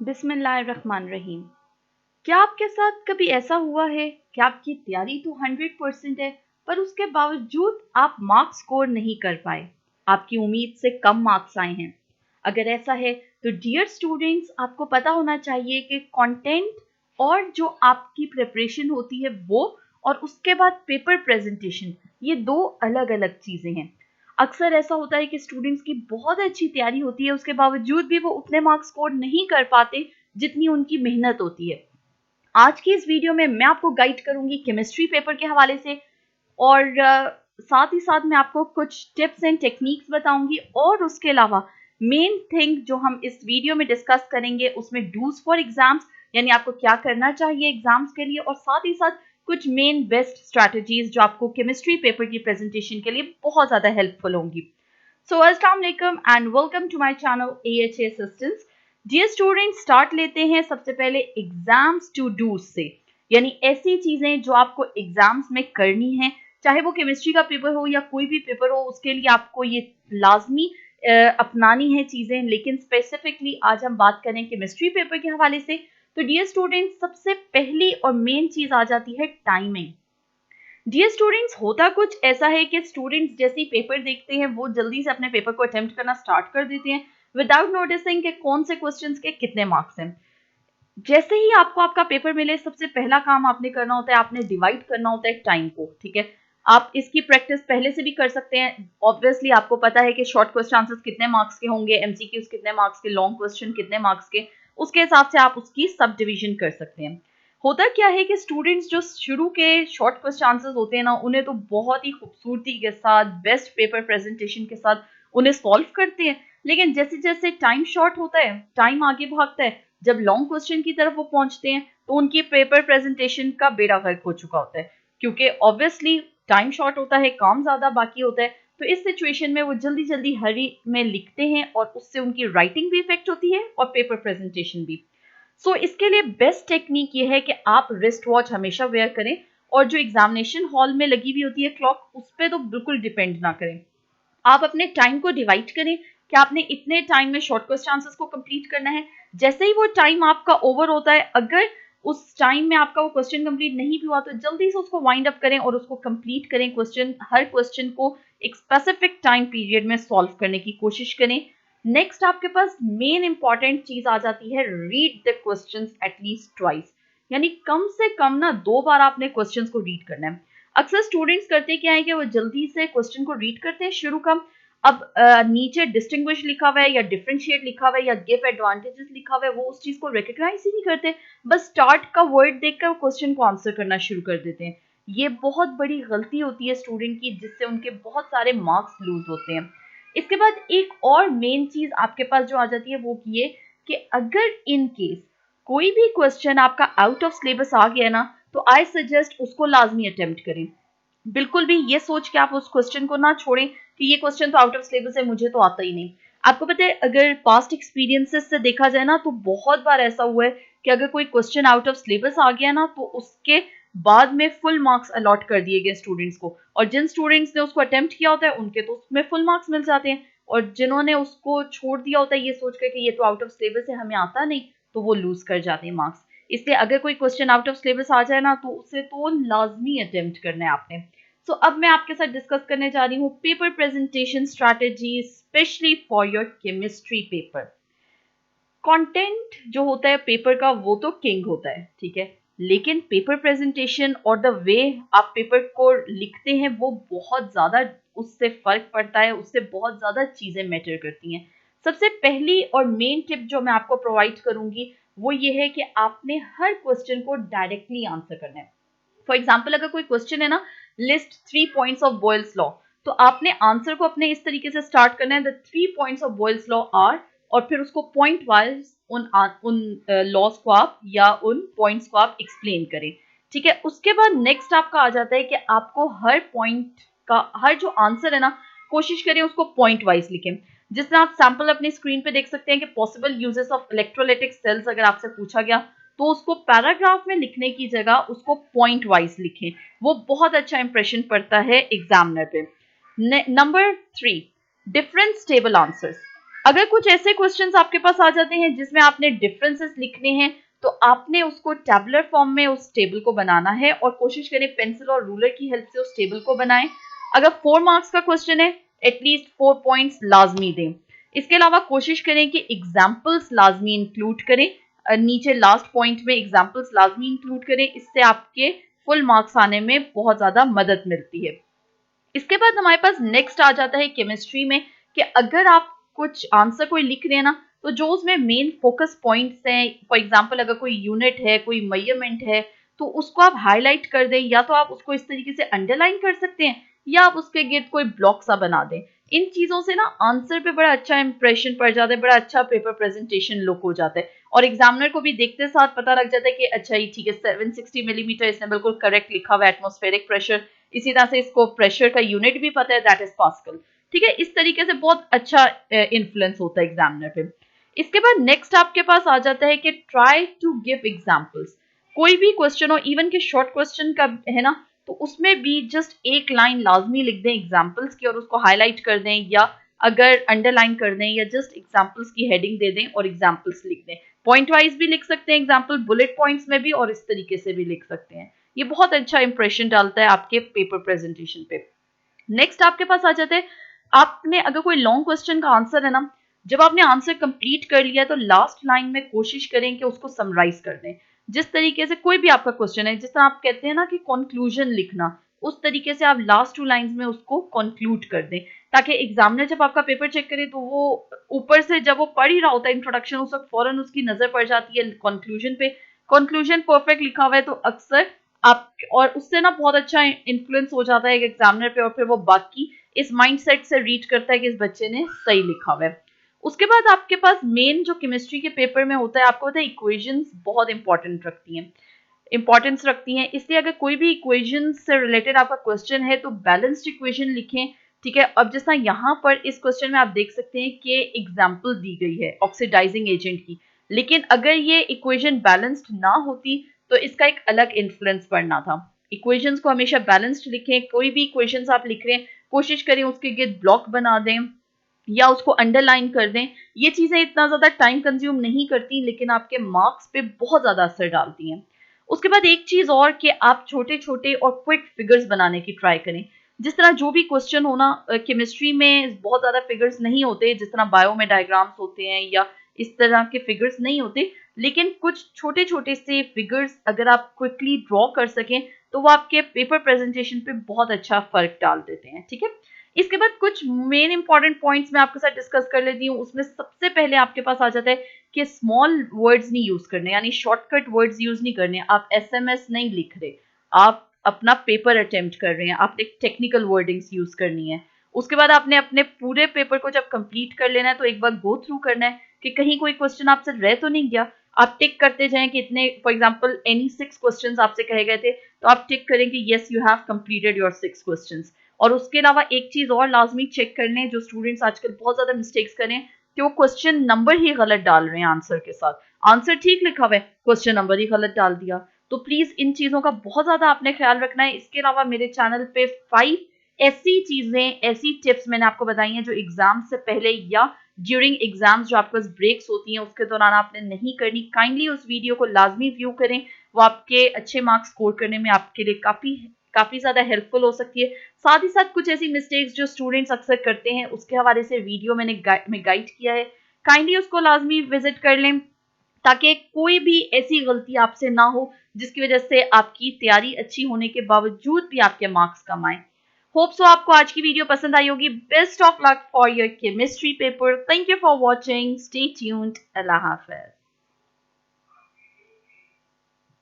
बिस्मिल्लाहिर्रहमानिर्रहीम। क्या आपके साथ कभी ऐसा हुआ है कि आपकी तैयारी तो 100% है, पर उसके बावजूद आप मार्क्स स्कोर नहीं कर पाए, आपकी उम्मीद से कम मार्क्स आए हैं? अगर ऐसा है तो डियर स्टूडेंट्स, आपको पता होना चाहिए कि कंटेंट और जो आपकी प्रिपरेशन होती है वो, और उसके बाद पेपर प्रेजेंटेशन, ये दो अलग अलग चीज़ें हैं। अक्सर ऐसा होता है कि स्टूडेंट्स की बहुत अच्छी तैयारी होती है, उसके बावजूद भी वो उतने मार्क्स स्कोर नहीं कर पाते जितनी उनकी मेहनत होती है। आज की इस वीडियो में मैं आपको गाइड करूंगी केमिस्ट्री पेपर के हवाले से, और साथ ही साथ मैं आपको कुछ टिप्स एंड टेक्निक्स बताऊंगी, और उसके अलावा मेन थिंग जो हम इस वीडियो में डिस्कस करेंगे उसमें डूज फॉर एग्जाम्स, यानी आपको क्या करना चाहिए एग्जाम्स के लिए, और साथ ही साथ कुछ मेन बेस्ट स्ट्रैटेजीज जो आपको केमिस्ट्री पेपर की प्रेजेंटेशन के लिए बहुत ज़्यादा हेल्पफुल होंगी। सो अस्सलाम वालेकुम and welcome to my channel AHA assistants. Dear student, start लेते हैं सबसे पहले एग्जाम्स टू डूज से, यानी ऐसी चीजें जो आपको एग्जाम्स में करनी है, चाहे वो केमिस्ट्री का पेपर हो या कोई भी पेपर हो, उसके लिए आपको ये लाजमी अपनानी है चीजें। लेकिन स्पेसिफिकली आज हम बात करें केमिस्ट्री पेपर के हवाले से, तो डियर स्टूडेंट सबसे पहली और मेन चीज आ जाती है टाइमिंग। डियर स्टूडेंट्स, होता कुछ ऐसा है कि स्टूडेंट्स जैसे ही पेपर देखते हैं वो जल्दी से अपने पेपर को अटेम्प्ट करना स्टार्ट कर देते हैं विदाउट नोटिसिंग कि कौन से क्वेश्चंस के कितने मार्क्स हैं। जैसे ही आपको आपका पेपर मिले, सबसे पहला काम आपने करना होता है, आपने डिवाइड करना होता है टाइम को। ठीक है, आप इसकी प्रैक्टिस पहले से भी कर सकते हैं। ऑब्वियसली आपको पता है कि शॉर्ट क्वेश्चन आंसर्स कितने मार्क्स के होंगे, एमसीक्यूज कितने मार्क्स के, लॉन्ग क्वेश्चन कितने मार्क्स के, उसके हिसाब से आप उसकी सब डिवीजन कर सकते हैं। होता क्या है कि स्टूडेंट्स जो शुरू के शॉर्ट क्वेश्चन आंसर्स होते हैं ना, उन्हें तो बहुत ही खूबसूरती के साथ, बेस्ट पेपर प्रेजेंटेशन के साथ उन्हें सॉल्व करते हैं। लेकिन जैसे जैसे टाइम शॉर्ट होता है, टाइम आगे भागता है, जब लॉन्ग क्वेश्चन की तरफ वो पहुंचते हैं तो उनकी पेपर प्रेजेंटेशन का बेड़ा गर्क हो चुका होता है, क्योंकि ऑब्वियसली टाइम शॉर्ट होता है, काम ज्यादा बाकी होता है। तो इस सिचुएशन में वो जल्दी जल्दी हरी में लिखते हैं, और उससे उनकी राइटिंग भी इफेक्ट होती है और पेपर प्रेजेंटेशन भी। इसके लिए बेस्ट टेक्निक ये है कि आप रिस्ट वॉच हमेशा वेयर करें, और जो एग्जामिनेशन हॉल में लगी हुई होती है क्लॉक, उस पर तो बिल्कुल डिपेंड ना करें। आप अपने टाइम को डिवाइड करें कि आपने इतने टाइम में शॉर्ट क्वेश्चन आंसर्स को कंप्लीट करना है। जैसे ही वो टाइम आपका ओवर होता है, अगर उस टाइम में आपका वो क्वेश्चन कंप्लीट नहीं भी हुआ, तो जल्दी से उसको वाइंड अप करें और उसको कंप्लीट करें। हर क्वेश्चन को एक स्पेसिफिक टाइम पीरियड में सॉल्व करने की कोशिश करें। नेक्स्ट आपके पास मेन इंपॉर्टेंट चीज आ जाती है, read the questions at least twice, यानी कम से कम ना 2 बार आपने क्वेश्चंस को रीड करना है। अक्सर स्टूडेंट्स करते क्या है कि वो जल्दी से क्वेश्चन को रीड करते हैं शुरू का, अब नीचे डिस्टिंग्विश लिखा हुआ है या डिफरेंशिएट लिखा हुआ है या गिव एडवांटेजेस लिखा हुआ है, वो उस चीज को रिकॉग्नाइज ही नहीं करते, बस स्टार्ट का वर्ड देखकर क्वेश्चन को आंसर करना शुरू कर देते हैं। ये बहुत बड़ी गलती होती है स्टूडेंट की, जिससे उनके बहुत सारे मार्क्स लूज होते हैं। इसके बाद एक और मेन चीज आपके पास जो आ जाती है वो ये कि अगर इन केस कोई भी क्वेश्चन आपका आउट ऑफ सिलेबस आ गया ना, तो आई सजेस्ट उसको लाजमी अटेम्प्ट करें। बिल्कुल भी ये सोच के आप उस क्वेश्चन को ना छोड़ें कि ये क्वेश्चन तो आउट ऑफ सिलेबस है, मुझे तो आता ही नहीं। आपको पता है, अगर पास्ट एक्सपीरियंसेस से देखा जाए ना, तो बहुत बार ऐसा हुआ है कि अगर कोई क्वेश्चन आउट ऑफ सिलेबस आ गया ना, तो उसके बाद में फुल मार्क्स अलॉट कर दिए गए स्टूडेंट्स को, और जिन स्टूडेंट्स ने उसको अटेम्प्ट किया होता है उनके तो उसमें फुल मार्क्स मिल जाते हैं, और जिन्होंने उसको छोड़ दिया होता है ये सोच कर कि ये तो आउट ऑफ सिलेबस है, हमें आता नहीं, तो वो लूज कर जाते हैं मार्क्स। इसलिए अगर कोई क्वेश्चन आउट ऑफ सिलेबस आ जाए ना, तो उसे तो लाजमी अटेम्प्ट करना है आपने। अब मैं आपके साथ डिस्कस करने जा रही हूँ paper presentation strategy, specially for your chemistry paper. Content जो होता है पेपर का वो तो किंग होता है, ठीक है, लेकिन पेपर प्रेजेंटेशन और द वे आप पेपर को लिखते हैं वो बहुत ज्यादा, उससे फर्क पड़ता है, उससे बहुत ज्यादा चीजें मैटर करती हैं। सबसे पहली और मेन टिप जो मैं आपको प्रोवाइड करूंगी वो ये है कि आपने हर क्वेश्चन को डायरेक्टली आंसर करना है। फॉर एग्जाम्पल, अगर कोई क्वेश्चन है ना, list 3 points of Boyle's law, तो आपने आंसर को अपने इस तरीके से स्टार्ट करना है, the 3 points of Boyle's law are, और फिर उसको पॉइंट वाइज उन लॉस को आप या उन पॉइंट्स को आप एक्सप्लेन करें। ठीक है, उसके बाद नेक्स्ट आपका आ जाता है कि आपको हर पॉइंट का हर जो आंसर है ना, कोशिश करें उसको पॉइंट वाइज लिखें। जिसमें आप सैंपल अपनी स्क्रीन पे देख सकते हैं कि possible uses of electrolytic cells अगर आपसे पूछा गया, तो उसको पैराग्राफ में लिखने की जगह उसको पॉइंट वाइज लिखें, वो बहुत अच्छा इंप्रेशन पड़ता है एग्जामिनर पे। Number 3, difference table answers. अगर कुछ ऐसे क्वेश्चंस आपके पास आ जाते हैं जिसमें आपने डिफरेंसेस लिखने हैं, तो आपने उसको टैबुलर फॉर्म में उस टेबल को बनाना है और कोशिश करें पेंसिल और रूलर की हेल्प से उस टेबल को बनाएं। अगर 4 मार्क्स का क्वेश्चन है, एटलीस्ट 4 पॉइंट्स लाजमी दें। इसके अलावा कोशिश करें कि एग्जाम्पल्स लाजमी इंक्लूड करें, नीचे लास्ट पॉइंट में एग्जाम्पल्स लाजमी इंक्लूड करें। इससे आपके फुल मार्क्स आने में बहुत ज्यादा मदद मिलती है। इसके बाद हमारे पास नेक्स्ट आ जाता है केमिस्ट्री में कि अगर आप कुछ आंसर कोई लिख रहे हैं ना, तो जो उसमें मेन फोकस पॉइंट्स हैं, फॉर एग्जांपल अगर कोई यूनिट है, कोई मेजरमेंट है, तो उसको आप हाईलाइट कर दें, या तो आप उसको इस तरीके से अंडरलाइन कर सकते हैं, या आप उसके गिर्द कोई ब्लॉक सा बना दें। इन चीजों से ना आंसर पे बड़ा अच्छा इंप्रेशन पड़ जाता है, बड़ा अच्छा पेपर प्रेजेंटेशन लुक हो जाता है, और एग्जामिनर को भी देखते साथ पता लग जाता है कि अच्छा ही ठीक है, 760 मिलीमीटर इसने बिल्कुल करेक्ट लिखा हुआ है, एटमॉस्फेरिक प्रेशर। इसी तरह से इसको प्रेशर का यूनिट भी पता है, दैट इज पास्कल। ठीक है, इस तरीके से बहुत अच्छा इन्फ्लुएंस होता है एग्जामिनर पे। इसके बाद नेक्स्ट आपके पास आ जाता है कि ट्राई टू गिव एग्जांपल्स। कोई भी क्वेश्चन हो, इवन के शॉर्ट क्वेश्चन का है ना, तो उसमें भी जस्ट एक लाइन लाजमी लिख दें एग्जांपल्स की और उसको हाईलाइट कर दें, या अगर अंडरलाइन कर दें, या जस्ट एग्जांपल्स की हेडिंग दे दें और एग्जांपल्स लिख दें। पॉइंट वाइज भी लिख सकते हैं एग्जांपल, बुलेट पॉइंट्स में भी, और इस तरीके से भी लिख सकते हैं। ये बहुत अच्छा इंप्रेशन डालता है आपके पेपर प्रेजेंटेशन पे। नेक्स्ट आपके पास आ जाते हैं, आपने अगर कोई लॉन्ग क्वेश्चन का आंसर है ना, जब आपने आंसर कंप्लीट कर लिया तो लास्ट लाइन में कोशिश करें कि उसको समराइज कर दें। जिस तरीके से कोई भी आपका क्वेश्चन है, जिस तरह आप कहते हैं ना कि कंक्लूजन लिखना, उस तरीके से आप लास्ट 2 लाइंस में उसको कंक्लूड कर दें, ताकि एग्जामिनर जब आपका पेपर चेक करे तो वो ऊपर से जब वो पढ़ ही रहा होता है इंट्रोडक्शन, उस वक्त फौरन उसकी नजर पड़ जाती है कंक्लूजन पे। कंक्लूजन परफेक्ट लिखा हुआ है तो अक्सर आप, और उससे ना बहुत अच्छा इन्फ्लुएंस हो जाता है एग्जामिनर पे, और फिर वो बाकी इस माइंडसेट से रीड करता है कि इस बच्चे ने सही लिखा हुआ है। उसके बाद आपके पास मेन जो केमिस्ट्री के पेपर में होता है, आपको पता है इक्वेशंस बहुत इंपॉर्टेंस रखती हैं। इसलिए अगर कोई भी इक्वेशन से रिलेटेड आपका क्वेश्चन है तो बैलेंस्ड इक्वेशन लिखें। ठीक है, अब जैसा यहाँ पर इस क्वेश्चन में आप देख सकते हैं कि एग्जाम्पल दी गई है ऑक्सीडाइजिंग एजेंट की, लेकिन अगर ये इक्वेशन बैलेंस्ड ना होती तो इसका एक अलग इन्फ्लुएंस पड़ना था। इक्वेशंस को हमेशा बैलेंस्ड लिखें। कोई भी इक्वेशंस आप लिख रहे हैं, कोशिश करें उसके गिर्द ब्लॉक बना दें या उसको अंडरलाइन कर दें। ये चीजें इतना ज्यादा टाइम कंज्यूम नहीं करती, लेकिन आपके मार्क्स पे बहुत ज्यादा असर डालती हैं। उसके बाद एक चीज और कि आप छोटे छोटे और क्विक फिगर्स बनाने की ट्राई करें। जिस तरह जो भी क्वेश्चन होना, केमिस्ट्री में बहुत ज्यादा फिगर्स नहीं होते, जिस तरह बायो में डायग्राम्स होते हैं या इस तरह के फिगर्स नहीं होते, लेकिन कुछ छोटे छोटे से फिगर्स अगर आप क्विकली ड्रॉ कर सकें तो वो आपके पेपर प्रेजेंटेशन पे बहुत अच्छा फर्क डाल देते हैं। ठीक है, इसके बाद कुछ मेन इंपॉर्टेंट पॉइंट्स मैं आपके साथ डिस्कस कर लेती हूँ। उसमें सबसे पहले आपके पास आ जाता है कि स्मॉल वर्ड्स नहीं यूज करने, यानी शॉर्टकट वर्ड्स यूज नहीं करने। आप एसएमएस नहीं लिख रहे, आप अपना पेपर अटेम्प्ट कर रहे हैं, आपने टेक्निकल वर्डिंग्स यूज करनी है। उसके बाद आपने अपने पूरे पेपर को जब कंप्लीट कर लेना है तो एक बार गो थ्रू करना है कि कहीं कोई क्वेश्चन आपसे रह तो नहीं गया। आप टिक करते जाएं कि इतने, फॉर एग्जांपल एनी 6 क्वेश्चंस आपसे कहे गए थे, तो आप टिक करें कि yes you have completed your 6 questions. और उसके अलावा एक चीज और लाजमी चेक कर लें, जो स्टूडेंट्स आजकल बहुत ज्यादा मिस्टेक्स करें कि वो क्वेश्चन नंबर ही गलत डाल रहे हैं आंसर के साथ। आंसर ठीक लिखा हुआ है, क्वेश्चन नंबर ही गलत डाल दिया। तो प्लीज इन चीजों का बहुत ज्यादा आपने ख्याल रखना है। इसके अलावा मेरे चैनल पे 5 ऐसी चीजें, ऐसी टिप्स मैंने आपको बताई हैं जो एग्जाम से पहले या ड्यूरिंग एग्जाम्स जो आपके पास ब्रेक्स होती हैं उसके दौरान आपने नहीं करनी। काइंडली उस वीडियो को लाजमी व्यू करें, वो आपके अच्छे मार्क्स स्कोर करने में आपके लिए काफी काफी ज्यादा हेल्पफुल हो सकती है। साथ ही साथ कुछ ऐसी मिस्टेक्स जो स्टूडेंट्स अक्सर करते हैं उसके हवाले से वीडियो मैंने गाइड किया है, काइंडली उसको लाजमी विजिट कर लें, ताकि कोई भी ऐसी गलती आपसे ना हो जिसकी वजह से आपकी तैयारी अच्छी होने के बावजूद भी आपके मार्क्स कम आए। होप सो आपको आज की वीडियो पसंद आई होगी। Best of luck for your chemistry paper. Thank you for watching, stay tuned, Allah Hafiz.